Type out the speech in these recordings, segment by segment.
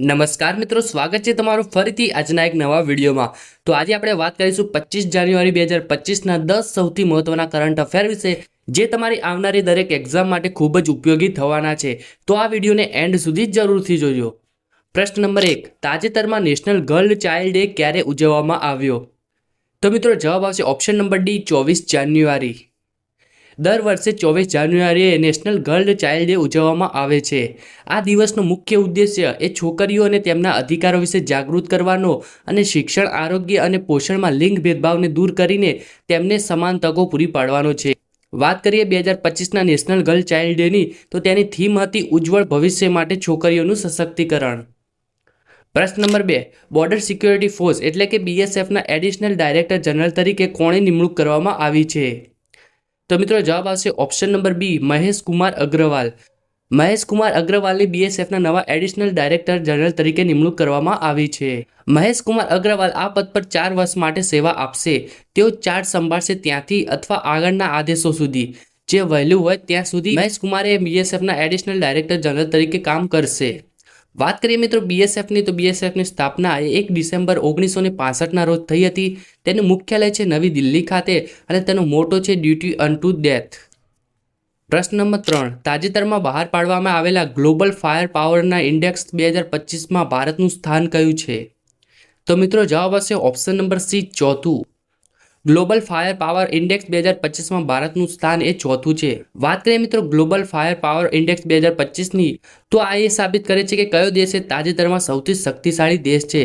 નમસ્કાર મિત્રો, સ્વાગત છે તમારું ફરીથી આજના એક નવા વિડીયોમાં। તો આજે આપણે વાત કરીશું 25 જાન્યુઆરી 2025ના 10 સૌથી મહત્વના કરંટ અફેર વિશે, જે તમારી આવનારી દરેક એક્ઝામ માટે ખૂબ જ ઉપયોગી થવાના છે। તો આ વિડીયોને એન્ડ સુધી જરૂરથી જોજો। પ્રશ્ન નંબર 1, તાજેતરમાં નેશનલ ગર્લ ચાઇલ્ડ ડે ક્યારે ઉજવવામાં આવ્યો? તો મિત્રો જવાબ આવશે ઓપ્શન નંબર ડી, 24 જાન્યુઆરી। દર વર્ષે 24 જાન્યુઆરીએ નેશનલ ગર્લ ચાઇલ્ડ ડે ઉજવવામાં આવે છે। આ દિવસનો મુખ્ય ઉદ્દેશ્ય એ છોકરીઓ અને તેમના અધિકારો વિશે જાગૃત કરવાનો અને શિક્ષણ, આરોગ્ય અને પોષણમાં લિંગ ભેદભાવને દૂર કરીને તેમને સમાન તકો પૂરી પાડવાનો છે। વાત કરીએ 2025ના નેશનલ ગર્લ ચાઇલ્ડ ડેની, તો તેની થીમ હતી ઉજ્જવળ ભવિષ્ય માટે છોકરીઓનું સશક્તિકરણ। પ્રશ્ન નંબર 2, બોર્ડર સિક્યોરિટી ફોર્સ એટલે કે BSFના એડિશનલ ડાયરેક્ટર જનરલ તરીકે કોણે નિમણૂક કરવામાં આવી છે? તો મિત્રો જવાબ આવશે option number B, Mahesh Kumar Agrawal. Mahesh Kumar અગ્રવાલની BSFના નવા એડિશનલ ડાયરેક્ટર જનરલ તરીકે નિમણૂક કરવામાં આવી છે। મહેશ કુમાર અગ્રવાલ આ પદ પર 4 વર્ષ માટે સેવા આપશે। તેઓ ચાર્જ સંભાળશે ત્યાંથી અથવા આગળના આદેશો સુધી, જે વહેલું હોય ત્યાં સુધી મહેશ કુમારે BSFના એડિશનલ ડાયરેક્ટર જનરલ તરીકે કામ કરશે। વાત કરીએ મિત્રો BSFની, તો BSFની સ્થાપના 1 ડિસેમ્બર 1965ના રોજ થઈ હતી। તેનું મુખ્યાલય છે નવી દિલ્હી ખાતે અને તેનો મોટો છે ડ્યુટી અનટુ ડેથ। પ્રશ્ન નંબર 3, તાજેતરમાં બહાર પાડવામાં આવેલા ગ્લોબલ ફાયર પાવરના ઇન્ડેક્સ 2025માં ભારતનું સ્થાન કયું છે? તો મિત્રો જવાબ હશે ઓપ્શન નંબર સી, ચોથું। ગ્લોબલ ફાયર પાવર ઇન્ડેક્સ 2025માં ભારતનું સ્થાન એ ચોથું છે। વાત કરીએ મિત્રો ગ્લોબલ ફાયર પાવર ઇન્ડેક્સ 2025ની, તો આ એ સાબિત કરે છે કે કયો દેશ એ તાજેતરમાં સૌથી શક્તિશાળી દેશ છે,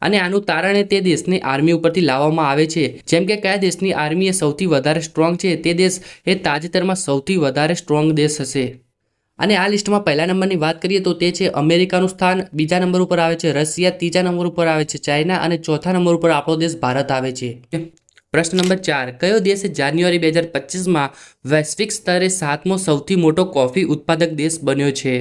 અને આનું તારણ તે દેશની આર્મી ઉપરથી લાવવામાં આવે છે। જેમ કે કયા દેશની આર્મી એ સૌથી વધારે સ્ટ્રોંગ છે, તે દેશ એ તાજેતરમાં સૌથી વધારે સ્ટ્રોંગ દેશ હશે। અને આ લિસ્ટમાં પહેલા નંબરની વાત કરીએ તો તે છે અમેરિકાનું સ્થાન, બીજા નંબર ઉપર આવે છે રશિયા, ત્રીજા નંબર ઉપર આવે છે ચાઇના અને ચોથા નંબર ઉપર આપણો દેશ ભારત આવે છે। પ્રશ્ન નંબર 4, કયો દેશ જાન્યુઆરી 2025માં વૈશ્વિક સ્તરે 7મો સૌથી મોટો કોફી ઉત્પાદક દેશ બન્યો છે?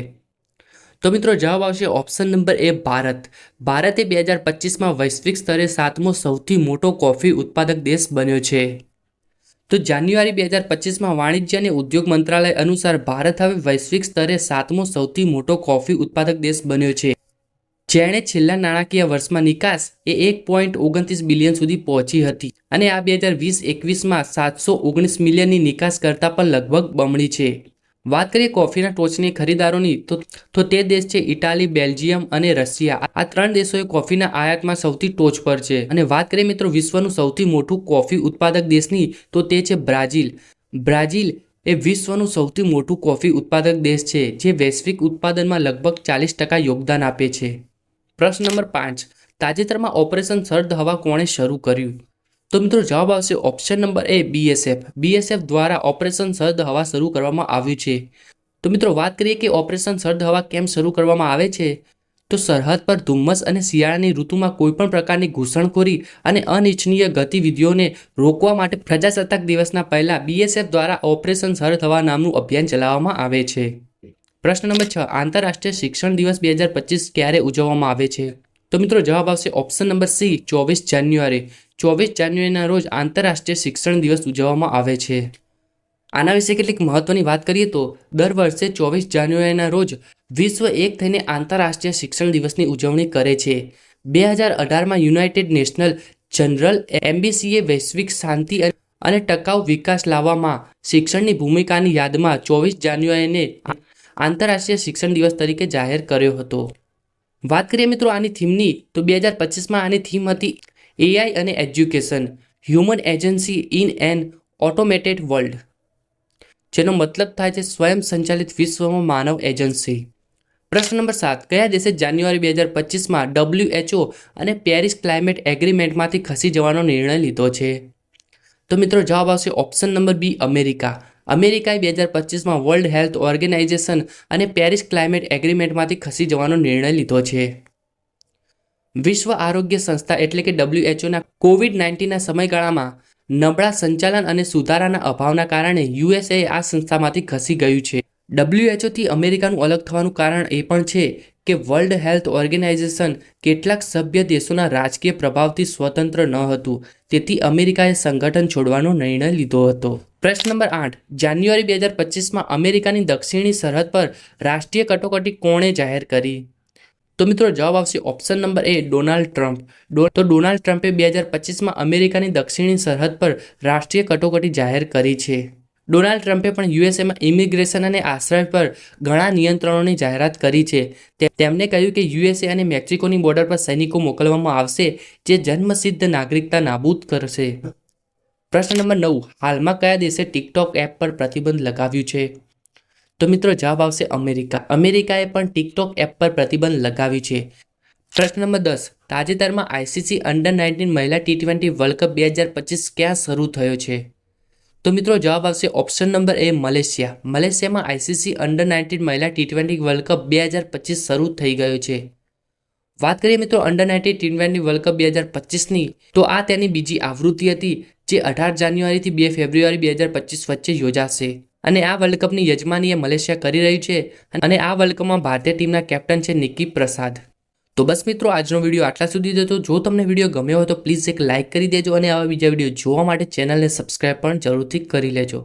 તો મિત્રો જવાબ આવશે ઓપ્શન નંબર એ, ભારત। ભારતે 2025માં વૈશ્વિક સ્તરે 7મો સૌથી મોટો કોફી ઉત્પાદક દેશ બન્યો છે। તો જાન્યુઆરી 2025માં વાણિજ્ય અને ઉદ્યોગ મંત્રાલય અનુસાર ભારત હવે વૈશ્વિક સ્તરે 7મો સૌથી મોટો કોફી ઉત્પાદક દેશ બન્યો છે, જેણે છેલ્લા નાણાકીય વર્ષમાં નિકાસ એ 1.29 બિલિયન સુધી પહોંચી હતી, અને આ 2020-21માં 719 મિલિયનની નિકાસ કરતાં પણ લગભગ બમણી છે। વાત કરીએ કોફીના ટોચની ખરીદારોની, તો તે દેશ છે ઇટાલી, બેલ્જિયમ અને રશિયા। આ 3 દેશોએ કોફીના આયાતમાં સૌથી ટોચ પર છે। અને વાત કરીએ મિત્રો વિશ્વનું સૌથી મોટું કોફી ઉત્પાદક દેશની, તો તે છે બ્રાઝિલ। બ્રાઝિલ એ વિશ્વનું સૌથી મોટું કોફી ઉત્પાદક દેશ છે, જે વૈશ્વિક ઉત્પાદનમાં લગભગ 40% યોગદાન આપે છે। પ્રશ્ન નંબર 5, તાજેતરમાં ઓપરેશન શરદ હવા કોણે શરૂ કર્યું? તો મિત્રો જવાબ આવશે ઓપ્શન નંબર એ, BSF। BSF દ્વારા ઓપરેશન શરદ હવા શરૂ કરવામાં આવ્યું છે। તો મિત્રો વાત કરીએ કે ઓપરેશન શરદ હવા કેમ શરૂ કરવામાં આવે છે, તો સરહદ પર ધુમ્મસ અને શિયાળાની ઋતુમાં કોઈપણ પ્રકારની ઘૂસણખોરી અને અનિચ્છનીય ગતિવિધિઓને રોકવા માટે પ્રજાસત્તાક દિવસના પહેલા BSF દ્વારા ઓપરેશન શરદ હવા નામનું અભિયાન ચલાવવામાં આવે છે। પ્રશ્ન નંબર 6, આંતરરાષ્ટ્રીય શિક્ષણ દિવસ 2025 ક્યારે ઉજવવામાં આવે છે? તો મિત્રો જવાબ આવશે ઓપ્શન નંબર સી, 24 જાન્યુઆરી। 24 જાન્યુઆરીના રોજ આંતરરાષ્ટ્રીય શિક્ષણ દિવસ ઉજવવામાં આવે છે। આના વિશે કેટલીક મહત્વની વાત કરીએ તો દર વર્ષે 24 જાન્યુઆરીના રોજ વિશ્વ એક થઈને આંતરરાષ્ટ્રીય શિક્ષણ દિવસની ઉજવણી કરે છે। 2018માં યુનાઇટેડ નેશનલ જનરલ એમ્બેસીએ વૈશ્વિક શાંતિ અને ટકાઉ વિકાસ લાવવામાં શિક્ષણની ભૂમિકાની યાદમાં 24 જાન્યુઆરીને આંતરરાષ્ટ્રીય શિક્ષણ દિવસ તરીકે જાહેર કર્યો હતો। વાત કરીએ મિત્રો આની થીમની, તો 2025માં આની થીમ હતી AI અને education, human agency in an automated world, જેનો મતલબ થાય છે સ્વયં સંચાલિત વિશ્વમાં માનવ એજન્સી। પ્રશ્ન નંબર 7, કયા દેશે જાન્યુઆરી 2025માં WHO અને પેરિસ ક્લાઇમેટ એગ્રીમેન્ટમાંથી ખસી જવાનો નિર્ણય લીધો છે? તો મિત્રો જવાબ આવશે ઓપ્શન નંબર બી, અમેરિકા। અમેરિકાએ 2025માં વર્લ્ડ હેલ્થ ઓર્ગેનાઇઝેશન અને પેરિસ ક્લાઇમેટ એગ્રીમેન્ટમાંથી ખસી જવાનો નિર્ણય લીધો છે। વિશ્વ આરોગ્ય સંસ્થા એટલે કે WHOના COVID-19ના સમયગાળામાં નબળા સંચાલન અને સુધારાના અભાવના કારણે USA આ સંસ્થામાંથી ખસી ગયું છે। WHOથી અમેરિકાનું અલગ થવાનું કારણ એ પણ છે કે વર્લ્ડ હેલ્થ ઓર્ગેનાઇઝેશન કેટલાક સભ્ય દેશોના રાજકીય પ્રભાવથી સ્વતંત્ર ન હતું, તેથી અમેરિકાએ સંગઠન છોડવાનો નિર્ણય લીધો હતો। પ્રશ્ન નંબર 8, જાન્યુઆરી 2025માં અમેરિકાની દક્ષિણી સરહદ પર રાષ્ટ્રીય કટોકટી કોણે જાહેર કરી? તો મિત્રો જવાબ આવશે ઓપ્શન નંબર એ ડોનાલ્ડ ટ્રમ્પ. તો ડોનાલ્ડ ટ્રમ્પે 2025માં અમેરિકાની દક્ષિણી સરહદ પર રાષ્ટ્રીય કટોકટી જાહેર કરી છે. ડોનાલ્ડ ટ્રમ્પે પણ યુએસએમાં ઇમિગ્રેશન અને આશ્રય પર ઘણા નિયંત્રણોની જાહેરાત કરી છે. તેમણે કહ્યું કે યુએસએ અને મેક્સિકોની બોર્ડર પર સૈનિકો મોકલવામાં આવશે જે જન્મસિદ્ધ નાગરિકતા નાબૂદ કરશે. પ્રશ્ન નંબર 9. હાલમાં કયા દેશે ટિકટોક એપ પર પ્રતિબંધ લગાવ્યું છે? તો મિત્રો જવાબ આવશે અમેરિકા. અમેરિકાએ પણ ટિકટોક એપ પર પ્રતિબંધ લગાવ્યું છે. પ્રશ્ન નંબર 10. તાજેતરમાં આઈસીસી અંડર-19 મહિલા T20 વર્લ્ડ કપ 2025 ક્યાં શરૂ થયો છે? તો મિત્રો જવાબ આવશે ઓપ્શન નંબર એ મલેશિયા. મલેશિયામાં આઈસીસી અંડર-19 મહિલા T20 વર્લ્ડ કપ 2025 શરૂ થઈ ગયો છે. વાત કરીએ મિત્રો અંડર-19 T20 વર્લ્ડ કપ 2025ની, તો આ તેની બીજી આવૃત્તિ હતી જે 18 જાન્યુઆરીથી 2 ફેબ્રુઆરી 2025 વચ્ચે યોજાશે. અને આ વર્લ્ડ કપની યજમાની મલેશિયા કરી રહ્યું છે. અને આ વર્લ્ડ કપમાં ભારતીય ટીમના કેપ્ટન છે નિકી પ્રસાદ. તો બસ મિત્રો આજનો વિડીયો આટલા સુધી જ હતો. જો તમને વિડીયો ગમ્યો હોય તો પ્લીઝ એક લાઇક કરી દેજો અને આવા બીજા વિડીયો જોવા માટે ચેનલને સબસ્ક્રાઈબ પણ જરૂરથી કરી લેજો.